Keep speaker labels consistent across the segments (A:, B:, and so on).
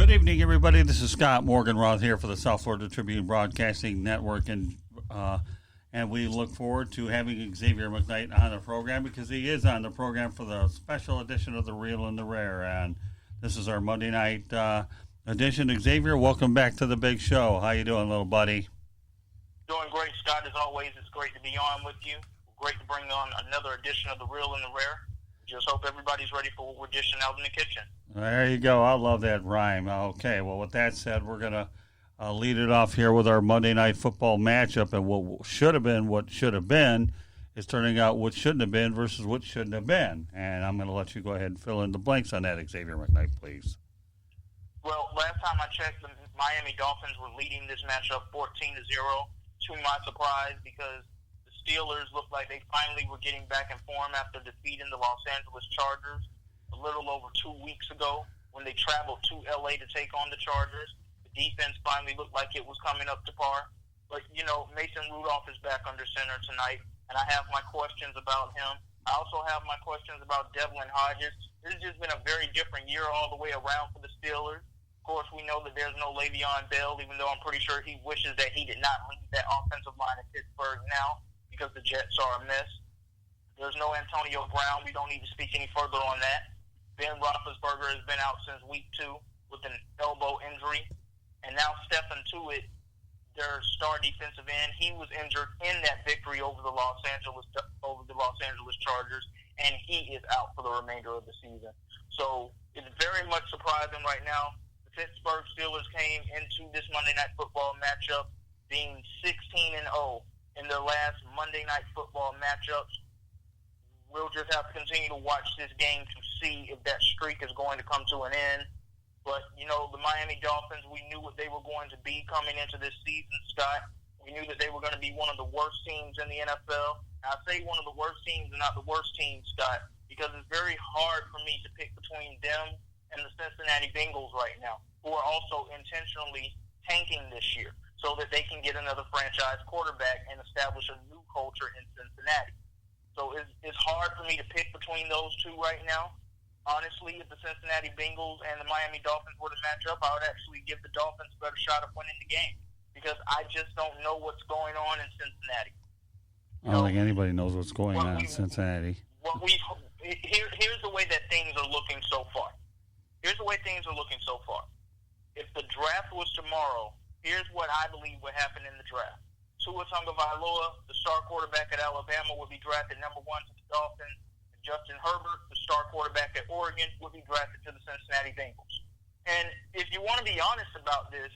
A: Good evening, everybody. This is Scott Morganroth here for the South Florida Tribune Broadcasting Network, and we look forward to having Xavier McKnight on the program because he is on the program for the special edition of The Real and the Rare, and this is our Monday night edition. Xavier, welcome back to the big show. How you doing, little buddy?
B: Doing great, Scott. As always, it's great to be on with you. Great to bring on another edition of The Real and the Rare. Just hope everybody's ready for what we're dishing out in the kitchen.
A: There you go. I love that rhyme. Okay, well, with that said, we're going to lead it off here with our Monday Night Football matchup, and what should have been is turning out what shouldn't have been versus what shouldn't have been. And I'm going to let you go ahead and fill in the blanks on that, Xavier McKnight, please.
B: Well, last time I checked, the Miami Dolphins were leading this matchup 14-0, to my surprise, because the Steelers looked like they finally were getting back in form after defeating the Los Angeles Chargers a little over 2 weeks ago when they traveled to L.A. to take on the Chargers. The defense finally looked like it was coming up to par. But, you know, Mason Rudolph is back under center tonight, and I have my questions about him. I also have my questions about Devlin Hodges. This has just been a very different year all the way around for the Steelers. Of course, we know that there's no Le'Veon Bell, even though I'm pretty sure he wishes that he did not lead that offensive line in Pittsburgh now because the Jets are a mess. There's no Antonio Brown. We don't need to speak any further on that. Ben Roethlisberger has been out since week 2 with an elbow injury. And now Stephen Tuitt, their star defensive end, he was injured in that victory over the Los Angeles Chargers, and he is out for the remainder of the season. So it's very much surprising right now. The Pittsburgh Steelers came into this Monday Night Football matchup being 16-0 in their last Monday Night Football matchups. We'll just have to continue to watch this game to see if that streak is going to come to an end. But, you know, the Miami Dolphins, we knew what they were going to be coming into this season, Scott. We knew that they were going to be one of the worst teams in the NFL. I say one of the worst teams and not the worst team, Scott, because it's very hard for me to pick between them and the Cincinnati Bengals right now, who are also intentionally tanking this year so that they can get another franchise quarterback and establish a new culture in Cincinnati. So it's hard for me to pick between those two right now. Honestly, if the Cincinnati Bengals and the Miami Dolphins were to match up, I would actually give the Dolphins a better shot of winning the game because I just don't know what's going on in Cincinnati.
A: I don't think anybody knows what's going on in Cincinnati.
B: Here's the way that things are looking so far. If the draft was tomorrow, here's what I believe would happen in the draft. Tua Tagovailoa, the star quarterback at Alabama, would be drafted number 1 to the Dolphins. And Justin Herbert, the star quarterback at Oregon, would be drafted to the Cincinnati Bengals. And if you want to be honest about this,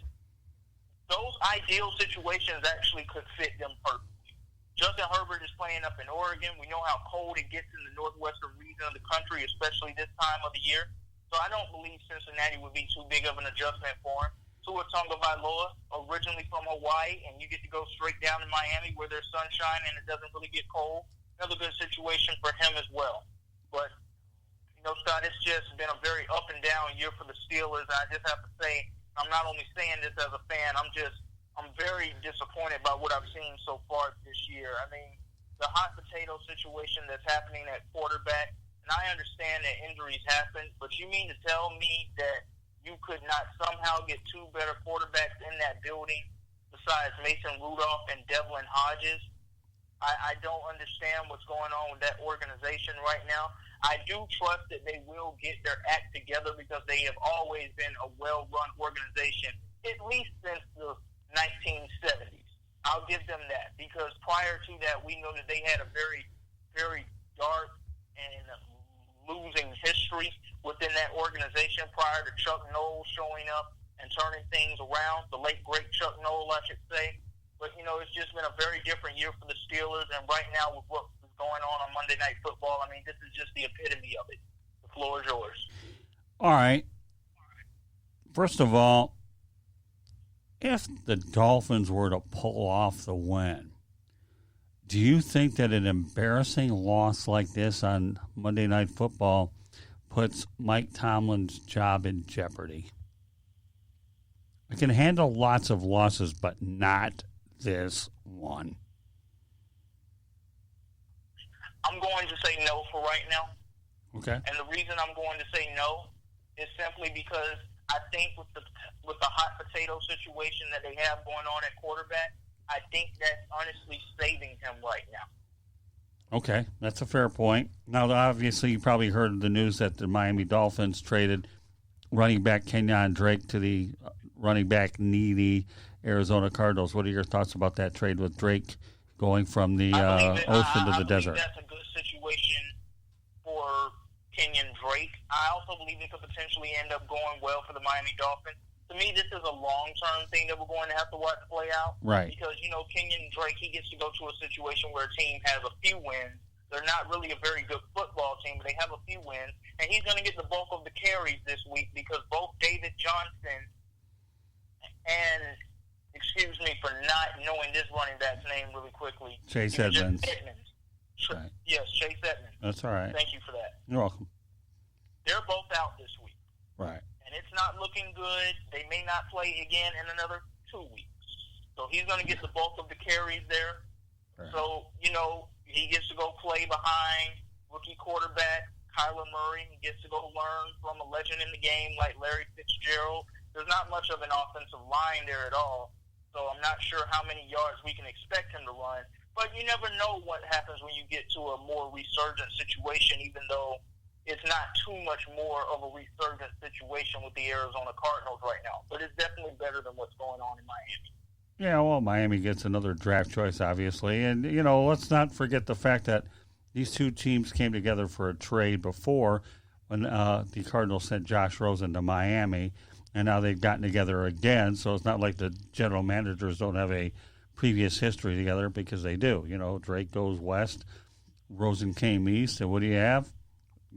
B: those ideal situations actually could fit them perfectly. Justin Herbert is playing up in Oregon. We know how cold it gets in the northwestern region of the country, especially this time of the year. So I don't believe Cincinnati would be too big of an adjustment for him. Tua Tagovailoa, originally from Hawaii, and you get to go straight down to Miami where there's sunshine and it doesn't really get cold. Another good situation for him as well. But, you know, Scott, it's just been a very up and down year for the Steelers. I just have to say, I'm not only saying this as a fan, I'm very disappointed by what I've seen so far this year. I mean, the hot potato situation that's happening at quarterback, and I understand that injuries happen, but you mean to tell me that you could not somehow get 2 better quarterbacks in that building besides Mason Rudolph and Devlin Hodges? I don't understand what's going on with that organization right now. I do trust that they will get their act together because they have always been a well-run organization, at least since the 1970s. I'll give them that because prior to that, we know that they had a very, very dark and losing history within that organization prior to Chuck Noll showing up and turning things around, the late, great Chuck Noll, I should say. But, you know, it's just been a very different year for the Steelers, and right now with what is going on Monday Night Football, I mean, this is just the epitome of it. The floor is yours.
A: All right. First of all, if the Dolphins were to pull off the win, do you think that an embarrassing loss like this on Monday Night Football puts Mike Tomlin's job in jeopardy? I can handle lots of losses, but not this one.
B: I'm going to say no for right now.
A: Okay.
B: And the reason I'm going to say no is simply because I think with the hot potato situation that they have going on at quarterback, I think that's honestly saving him right now.
A: Okay, that's a fair point. Now, obviously, you probably heard the news that the Miami Dolphins traded running back Kenyon Drake to the running back needy Arizona Cardinals. What are your thoughts about that trade with Drake going from the ocean to the desert?
B: That's a good situation for Kenyon Drake. I also believe it could potentially end up going well for the Miami Dolphins. To me, this is a long-term thing that we're going to have to watch play out.
A: Right.
B: Because, Kenyon Drake, he gets to go to a situation where a team has a few wins. They're not really a very good football team, but they have a few wins. And he's going to get the bulk of the carries this week because both David Johnson and, excuse me for not knowing this running back's name really quickly.
A: Chase Edmonds.
B: Right. Yes, Chase Edmonds.
A: That's all right.
B: Thank you for that.
A: You're welcome.
B: They're both out this week.
A: Right.
B: And it's not looking good. They may not play again in another 2 weeks. So he's going to get the bulk of the carries there.
A: Right.
B: So, he gets to go play behind rookie quarterback Kyler Murray. He gets to go learn from a legend in the game like Larry Fitzgerald. There's not much of an offensive line there at all. So I'm not sure how many yards we can expect him to run. But you never know what happens when you get to a more resurgent situation, even though it's not too much more of a resurgent situation with the Arizona Cardinals right now. But it's definitely better than what's going on in Miami.
A: Yeah, well, Miami gets another draft choice, obviously. And, let's not forget the fact that these two teams came together for a trade before when the Cardinals sent Josh Rosen to Miami. And now they've gotten together again. So it's not like the general managers don't have a previous history together, because they do. Drake goes west, Rosen came east. And what do you have?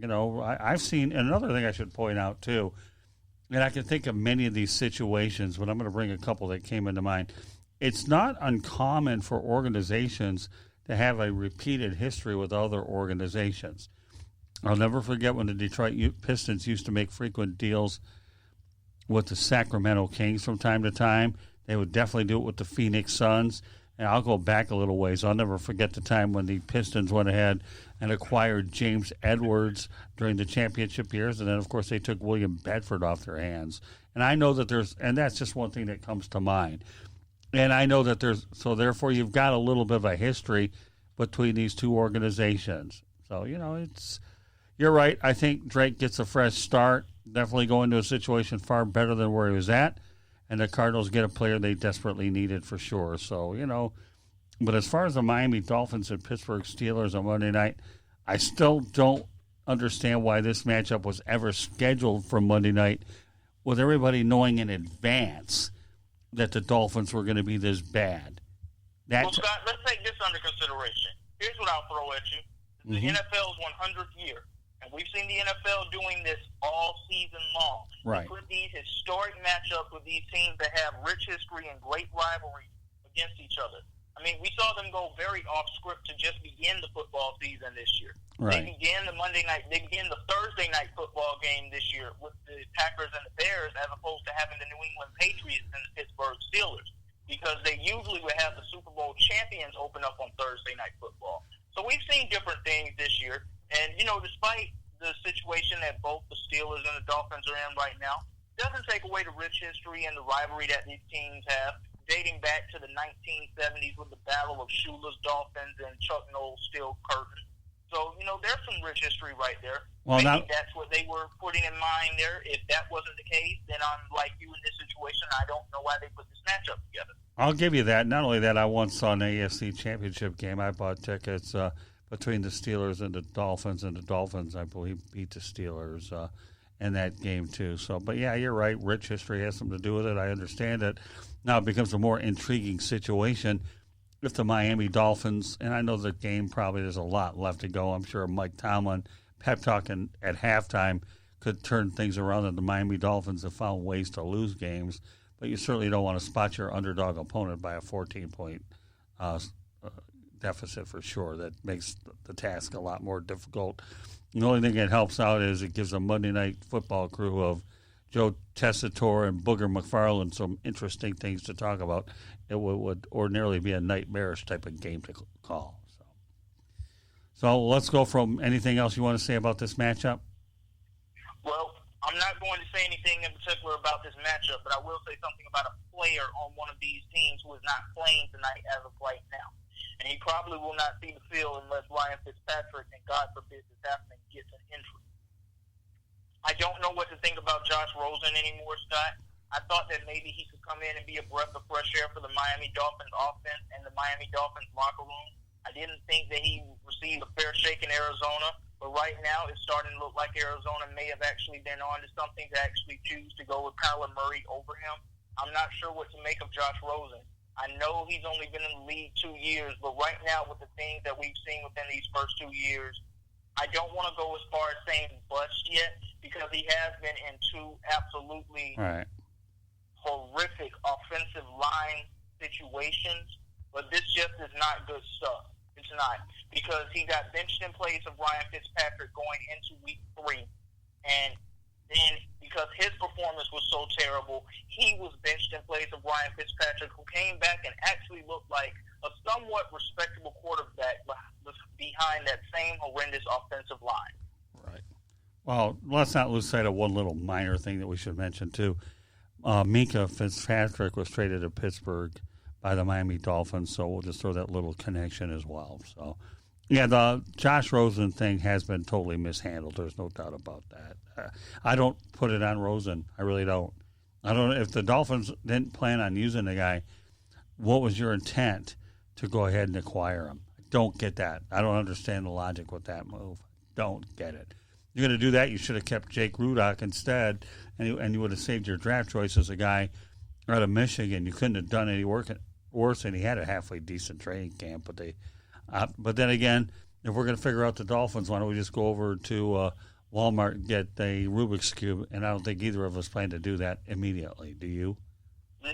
A: I've seen, and another thing I should point out, too, and I can think of many of these situations, but I'm going to bring a couple that came into mind. It's not uncommon for organizations to have a repeated history with other organizations. I'll never forget when the Detroit Pistons used to make frequent deals with the Sacramento Kings from time to time. They would definitely do it with the Phoenix Suns. And I'll go back a little ways. I'll never forget the time when the Pistons went ahead and acquired James Edwards during the championship years. And then, of course, they took William Bedford off their hands. And I know that and that's just one thing that comes to mind. And I know that so therefore you've got a little bit of a history between these two organizations. So, you're right. I think Drake gets a fresh start, definitely going to a situation far better than where he was at. And the Cardinals get a player they desperately needed for sure. So, but as far as the Miami Dolphins and Pittsburgh Steelers on Monday night, I still don't understand why this matchup was ever scheduled for Monday night with everybody knowing in advance that the Dolphins were going to be this bad.
B: Well, Scott, let's take this under consideration. Here's what I'll throw at you. The NFL's 100th year. And we've seen the NFL doing this all season long.
A: Right.
B: Put these historic matchups with these teams that have rich history and great rivalry against each other. I mean, we saw them go very off script to just begin the football season this year.
A: Right.
B: They began the Thursday night football game this year with the Packers and the Bears, as opposed to having the New England Patriots and the Pittsburgh Steelers, because they usually would have the Super Bowl champions open up on Thursday night football. So we've seen different things this year. And, despite the situation that both the Steelers and the Dolphins are in right now, doesn't take away the rich history and the rivalry that these teams have, dating back to the 1970s with the Battle of Shula's Dolphins and Chuck Noll's Steel Curtain. So, there's some rich history right there.
A: Well,
B: maybe that's what they were putting in mind there. If that wasn't the case, then I'm like you in this situation. I don't know why they put this matchup together.
A: I'll give you that. Not only that, I once saw an AFC championship game. I bought tickets between the Steelers and the Dolphins, I believe, beat the Steelers in that game too. So, but yeah, you're right. Rich history has something to do with it. I understand it. Now it becomes a more intriguing situation if the Miami Dolphins, and I know the game probably there's a lot left to go. I'm sure Mike Tomlin pep talking at halftime could turn things around, and the Miami Dolphins have found ways to lose games. But you certainly don't want to spot your underdog opponent by a 14-point deficit for sure. That makes the task a lot more difficult. The only thing that helps out is it gives a Monday Night Football crew of Joe Tessitore and Booger McFarland some interesting things to talk about. It would ordinarily be a nightmarish type of game to call. So let's go from anything else you want to say about this matchup?
B: Well, I'm I'm not going to say anything in particular about this matchup, but I will say something about a player on one of these teams who is not playing tonight as of right now. And he probably will not see the field unless Ryan Fitzpatrick, and God forbid this happening, gets an injury. I don't know what to think about Josh Rosen anymore, Scott. I thought that maybe he could come in and be a breath of fresh air for the Miami Dolphins offense and the Miami Dolphins locker room. I didn't think that he received a fair shake in Arizona, but right now it's starting to look like Arizona may have actually been on to something to actually choose to go with Kyler Murray over him. I'm not sure what to make of Josh Rosen. I know he's only been in the league 2 years, but right now with the things that we've seen within these first 2 years, I don't want to go as far as saying bust yet because he has been in two absolutely horrific offensive line situations, but this just is not good stuff. It's not, because he got benched in place of Ryan Fitzpatrick going into week 3, and then because his performance was so terrible, he was benched in place of Ryan Fitzpatrick, who came back and actually looked like a somewhat respectable quarterback behind that same horrendous offensive line.
A: Right. Well, let's not lose sight of one little minor thing that we should mention, too. Minka Fitzpatrick was traded to Pittsburgh by the Miami Dolphins, so we'll just throw that little connection as well. So, yeah, the Josh Rosen thing has been totally mishandled. There's no doubt about that. I don't put it on Rosen. I really don't. I don't know if the Dolphins didn't plan on using the guy. What was your intent to go ahead and acquire him? I don't get that. I don't understand the logic with that move. Don't get it. You're going to do that, you should have kept Jake Rudock instead, and you would have saved your draft choice as a guy out of Michigan. You couldn't have done any worse, and he had a halfway decent training camp. But then again, if we're going to figure out the Dolphins, why don't we just go over to Walmart and get a Rubik's Cube? And I don't think either of us plan to do that immediately. Do you?
B: No.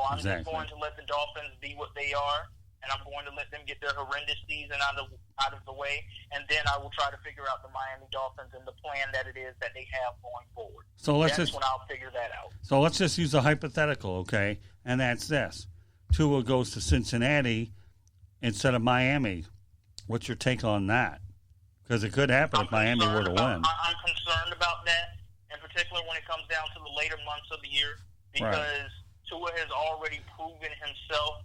B: I'm just going to let the Dolphins be what they are, and I'm going to let them get their horrendous season out of the way, and then I will try to figure out the Miami Dolphins and the plan that it is that they have going forward.
A: So
B: that's when I'll figure that out.
A: So let's just use a hypothetical, okay? And that's this. Tua goes to Cincinnati instead of Miami. What's your take on that? Because it could happen if Miami were to win.
B: I'm concerned about that, in particular when it comes down to the later months of the year, because Tua has already proven himself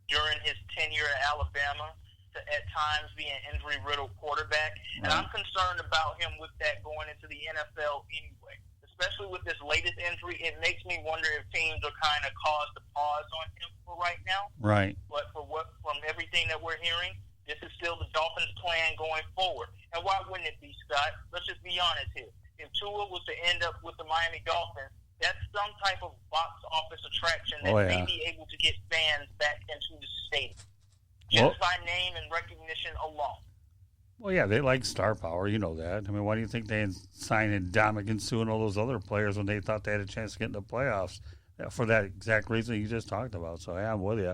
B: during his tenure at Alabama to at times be an injury-riddled quarterback. And I'm concerned about him with that going into the NFL anyway. Especially with this latest injury, it makes me wonder if teams are kind of caused to pause on him for right now.
A: Right.
B: But from everything that we're hearing, this is still the Dolphins' plan going forward. And why wouldn't it be, Scott? Let's just be honest here. If Tua was to end up with the Miami Dolphins, that's some type of box office attraction that may be able to get fans back into the stadium. Just by name and recognition alone.
A: Well, yeah, they like star power. You know that. I mean, why do you think they signed Ndamukong Suh and all those other players when they thought they had a chance to get in the playoffs? For that exact reason you just talked about. So, yeah, I'm with you.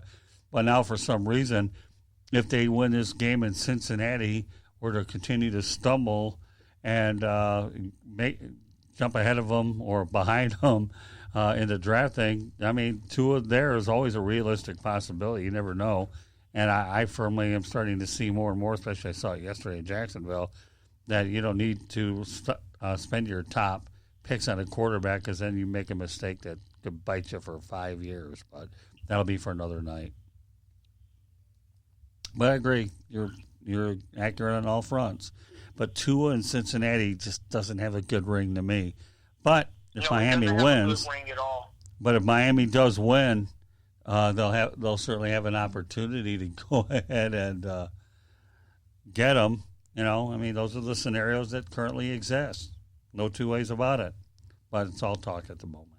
A: But now, for some reason, if they win this game in Cincinnati, or to continue to stumble and jump ahead of them or behind them in the draft thing, I mean, Tua there is always a realistic possibility. You never know. And I firmly am starting to see more and more, especially I saw it yesterday in Jacksonville, that you don't need to spend your top picks on a quarterback because then you make a mistake that could bite you for 5 years. But that'll be for another night. But I agree. You're accurate on all fronts. But Tua in Cincinnati just doesn't have a good ring to me. But if Miami wins, but if Miami does win, they'll certainly have an opportunity to go ahead and get them. You know, I mean, those are the scenarios that currently exist. No two ways about it. But it's all talk at the moment.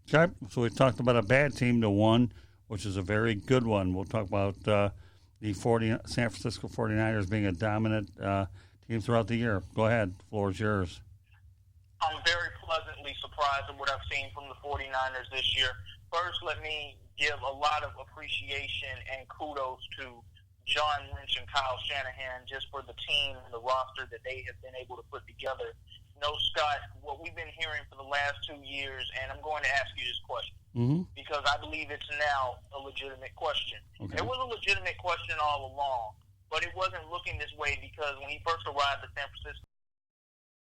A: So we've talked about a bad team to one, which is a very good one. We'll talk about the San Francisco 49ers being a dominant team throughout the year. Go ahead. The floor is yours.
B: I'm very pleasantly surprised at what I've seen from the 49ers this year. First, let me give a lot of appreciation and kudos to John Lynch and Kyle Shanahan just for the team and the roster that they have been able to put together. No, Scott, what we've been hearing for the last 2 years, and I'm going to ask you this question because I believe it's now a legitimate question. Okay. It was a legitimate question all along, but it wasn't looking this way because when he first arrived at San Francisco,